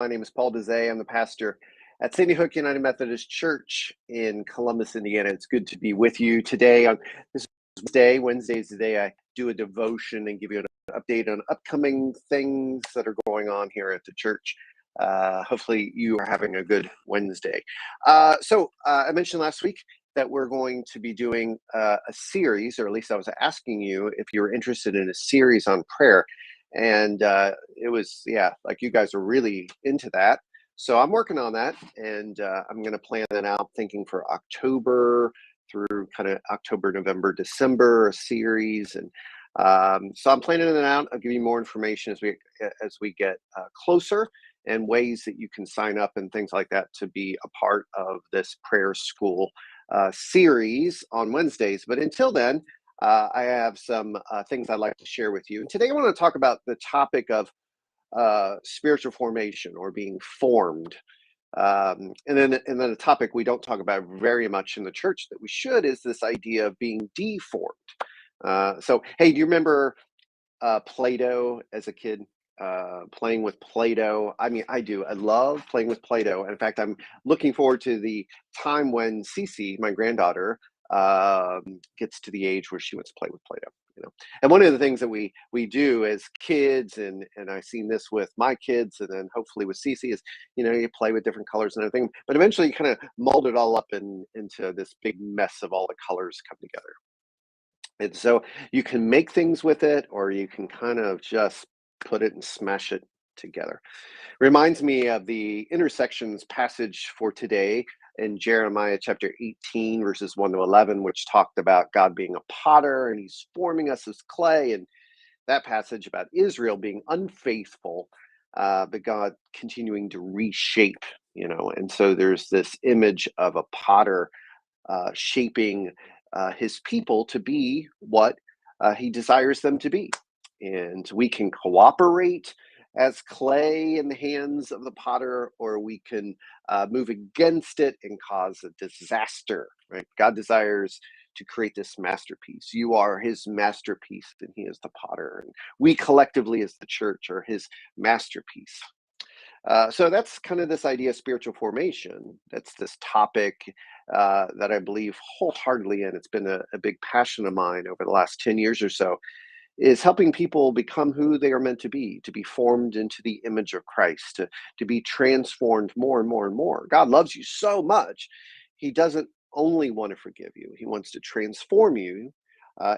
My name is Paul Dazet. I'm the pastor at Sandy Hook United Methodist Church in Columbus, Indiana. It's good to be with you today. On this Wednesday is the day I do a devotion and give you an update on upcoming things that are going on here at the church. Hopefully you are having a good Wednesday. I mentioned last week that we're going to be doing a series, or at least I was asking you if you were interested in a series on prayer. And it was, like you guys are really into that. So I'm working on that, and I'm going to plan that out, thinking for October through kind of October, November, December, a series. And so I'm planning that out. I'll give you more information as we get closer, and ways that you can sign up and things like that to be a part of this prayer school series on Wednesdays. But until then, I have some things I'd like to share with you. And today I want to talk about the topic of spiritual formation, or being formed. And then a topic we don't talk about very much in the church that we should is this idea of being deformed. So, hey, do you remember Play-Doh as a kid? Playing with Play-Doh. I mean, I do. I love playing with Play-Doh. In fact, I'm looking forward to the time when Cece, my granddaughter, gets to the age where she wants to play with Play-Doh. And one of the things that we do as kids, and I've seen this with my kids, and then hopefully with Cece, is you play with different colors and everything, but eventually you kind of mold it all up into this big mess of all the colors come together. And so you can make things with it, or you can kind of just put it and smash it together. Reminds me of the intersections passage for today in Jeremiah chapter 18, verses 1 to 11, which talked about God being a potter and he's forming us as clay. And that passage about Israel being unfaithful, but God continuing to reshape, And so there's this image of a potter shaping his people to be what he desires them to be. And we can cooperate as clay in the hands of the potter, or we can move against it and cause a disaster, right? God desires to create this masterpiece. You are his masterpiece, and he is the potter. And we collectively as the church are his masterpiece. So that's kind of this idea of spiritual formation. That's this topic that I believe wholeheartedly in. It's been a big passion of mine over the last 10 years or so, is helping people become who they are meant to be formed into the image of Christ, to be transformed more and more and more. God loves you so much. He doesn't only want to forgive you. He wants to transform you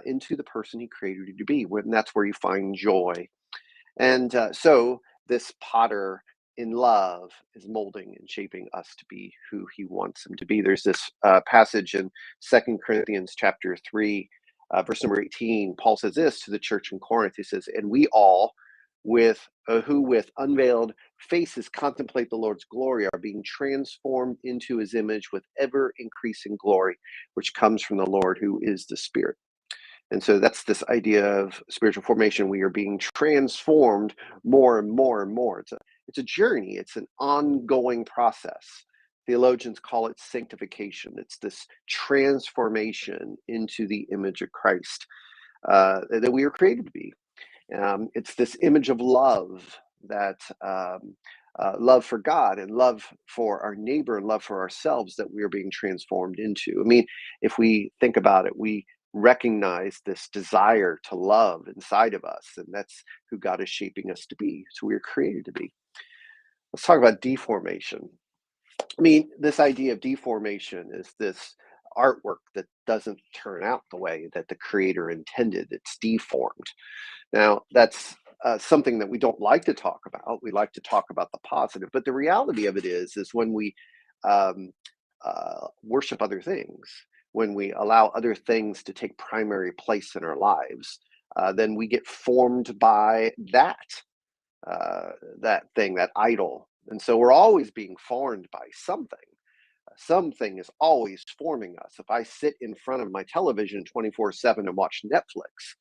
into the person he created you to be. And that's where you find joy. And so this potter in love is molding and shaping us to be who he wants him to be. There's this passage in 2 Corinthians chapter 3, verse number 18. Paul says this to the church in Corinth. He says, and we all, who with unveiled faces contemplate the Lord's glory, are being transformed into his image with ever increasing glory, which comes from the Lord, who is the Spirit. And so that's this idea of spiritual formation. We are being transformed more and more and more. It's a journey. It's an ongoing process. Theologians call it sanctification. It's this transformation into the image of Christ that we are created to be. It's this image of love, that love for God and love for our neighbor and love for ourselves, that we are being transformed into. I mean, if we think about it, we recognize this desire to love inside of us, and that's who God is shaping us to be. So we are created to be. Let's talk about deformation. I mean, this idea of deformation is this artwork that doesn't turn out the way that the creator intended. It's deformed. Now, that's something that we don't like to talk about. We like to talk about the positive, but the reality of it is when we worship other things, when we allow other things to take primary place in our lives, then we get formed by that thing, that idol. And so we're always being formed by something. Something is always forming us. If I sit in front of my television 24/7 and watch Netflix,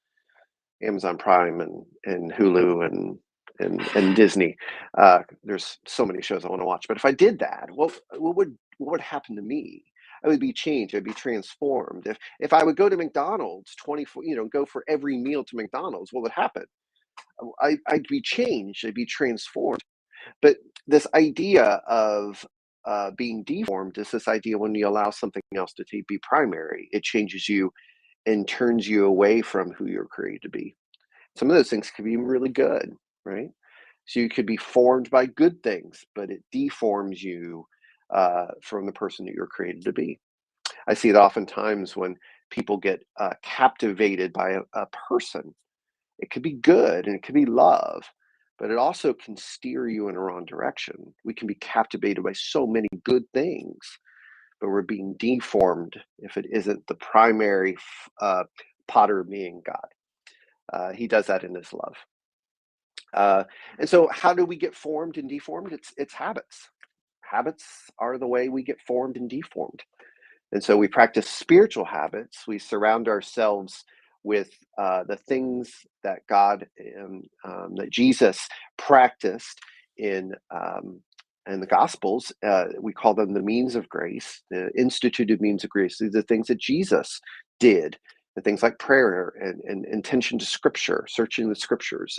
Amazon Prime and Hulu and Disney, there's so many shows I want to watch. But if I did that, what would happen to me? I would be changed. I'd be transformed. If I would go to McDonald's 24, go for every meal to McDonald's, what would happen? I'd be changed. I'd be transformed. But this idea of being deformed is this idea when you allow something else to be primary, it changes you and turns you away from who you're created to be. Some of those things can be really good, right? So you could be formed by good things, but it deforms you from the person that you're created to be. I see it oftentimes when people get captivated by a person. It could be good and it could be love, but it also can steer you in a wrong direction. We can be captivated by so many good things, but we're being deformed if it isn't the primary potter being God. He does that in his love. And so, how do we get formed and deformed? It's habits. Habits are the way we get formed and deformed. And so we practice spiritual habits. We surround ourselves with the things that that Jesus practiced in the Gospels. We call them the means of grace, the instituted means of grace. These are the things that Jesus did, the things like prayer and intention to Scripture, searching the Scriptures,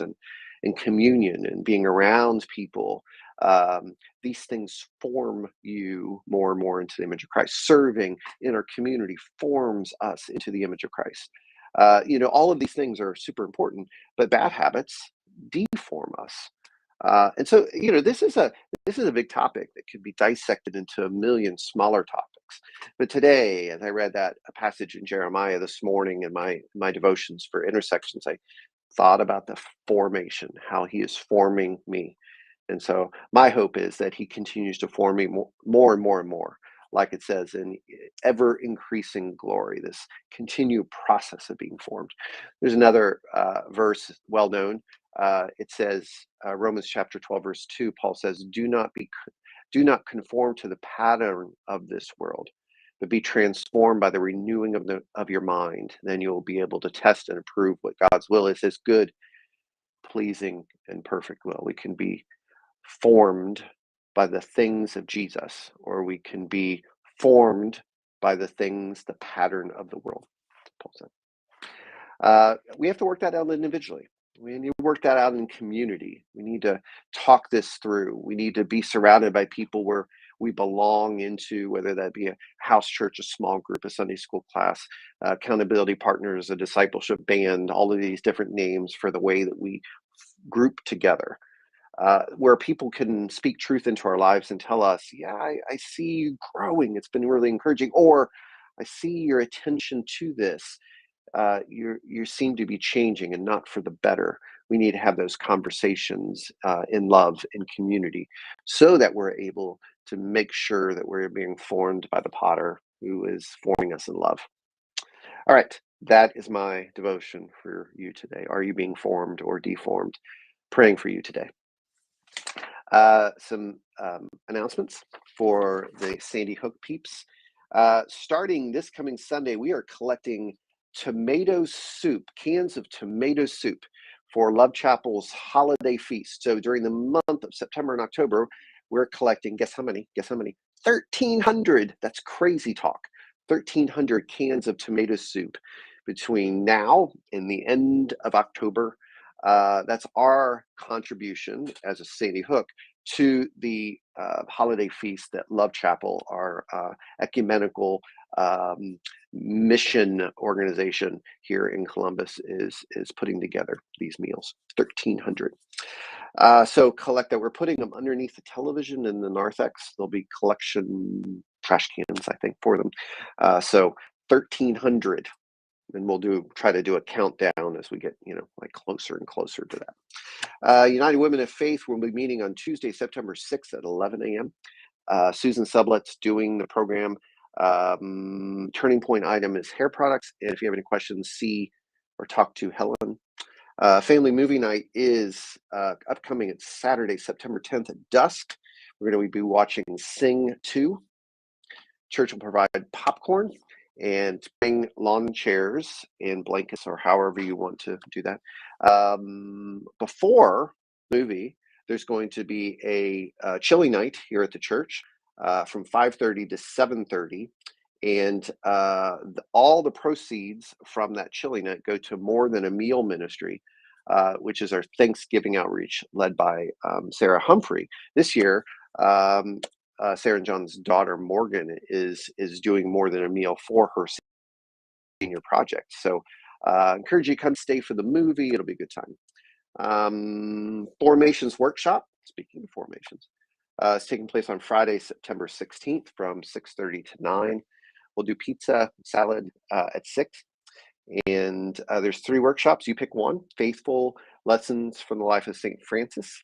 and communion and being around people. These things form you more and more into the image of Christ. Serving in our community forms us into the image of Christ. All of these things are super important, but bad habits deform us. And so, this is a big topic that could be dissected into a million smaller topics. But today, as I read that a passage in Jeremiah this morning in my devotions for intersections, I thought about the formation, how he is forming me. And so my hope is that he continues to form me more and more and more, like it says in ever increasing glory, this continued process of being formed. There's another verse well known. It says, Romans chapter 12, verse 2, Paul says, do not conform to the pattern of this world, but be transformed by the renewing of your mind. Then you will be able to test and approve what God's will is, his good, pleasing, and perfect will. We can be formed by the things of Jesus, or we can be formed by the pattern of the world, Paul said. We have to work that out individually. We need to work that out in community. We need to talk this through. We need to be surrounded by people where we belong into, whether that be a house church, a small group, a Sunday school class, accountability partners, a discipleship band, all of these different names for the way that we group together. Where people can speak truth into our lives and tell us, yeah, I see you growing. It's been really encouraging. Or I see your attention to this. You seem to be changing and not for the better. We need to have those conversations in love and community so that we're able to make sure that we're being formed by the potter who is forming us in love. All right. That is my devotion for you today. Are you being formed or deformed? Praying for you today. Some announcements for the Sandy Hook peeps. Starting this coming Sunday, we are collecting tomato soup, cans of tomato soup for Love Chapel's holiday feast. So during the month of September and October, we're collecting, guess how many? 1,300. That's crazy talk. 1,300 cans of tomato soup between now and the end of October. That's our contribution as a Sandy Hook to the holiday feast that Love Chapel, our ecumenical mission organization here in Columbus, is putting together these meals. 1,300. So collect that. We're putting them underneath the television in the narthex. There'll be collection trash cans, I think, for them. So 1,300. And we'll try to do a countdown as we get, closer and closer to that. United Women of Faith will be meeting on Tuesday, September 6th at 11 a.m. Susan Sublet's doing the program. Turning point item is hair products. And if you have any questions, see or talk to Helen. Family movie night is upcoming. It's Saturday, September 10th at dusk. We're going to be watching Sing 2. Church will provide popcorn and bring lawn chairs and blankets, or however you want to do that. Before movie, there's going to be a chili night here at the church from 5:30 to 7:30, and all the proceeds from that chili night go to More Than a Meal ministry, which is our Thanksgiving outreach led by Sarah Humphrey. This year, Sarah and John's daughter Morgan is doing more than a meal for her senior project. So encourage you to come stay for the movie. It'll be a good time. Formations workshop. Speaking of formations, it's taking place on Friday, September 16th from 6:30 to 9. We'll do pizza, salad at 6. And there's 3 workshops. You pick one: Faithful Lessons from the Life of St. Francis,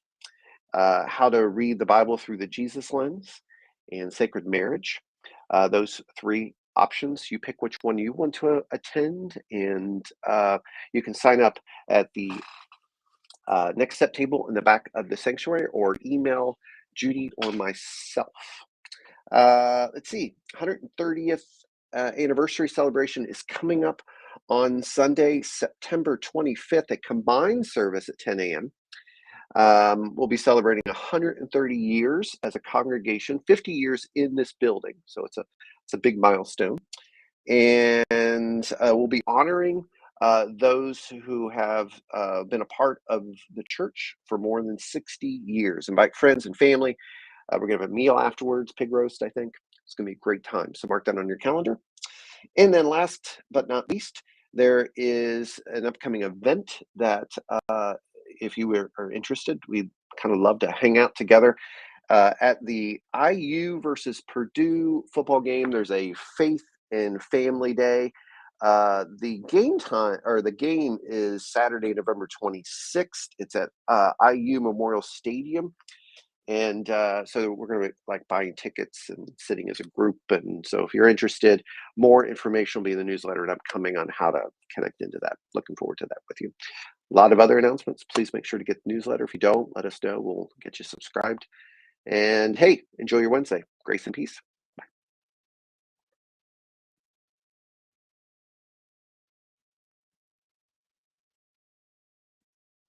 How to Read the Bible Through the Jesus Lens, and Sacred Marriage. Those 3 options. You pick which one you want to attend, and you can sign up at the Next Step table in the back of the sanctuary, or email Judy or myself. Let's see, 130th anniversary celebration is coming up on Sunday, September 25th, a combined service at 10 a.m. We'll be celebrating 130 years as a congregation, 50 years in this building. So it's a big milestone. And we'll be honoring those who have been a part of the church for more than 60 years. Invite friends and family. We're going to have a meal afterwards, pig roast, I think. It's going to be a great time. So mark that on your calendar. And then last but not least, there is an upcoming event that if you are interested, we'd kind of love to hang out together. At the IU versus Purdue football game, there's a faith and family day. The game is Saturday, November 26th. It's at IU Memorial Stadium. And so we're going to be like buying tickets and sitting as a group. And so if you're interested, more information will be in the newsletter and upcoming on how to connect into that. Looking forward to that with you. A lot of other announcements. Please make sure to get the newsletter. If you don't, let us know. We'll get you subscribed. And hey, enjoy your Wednesday. Grace and peace.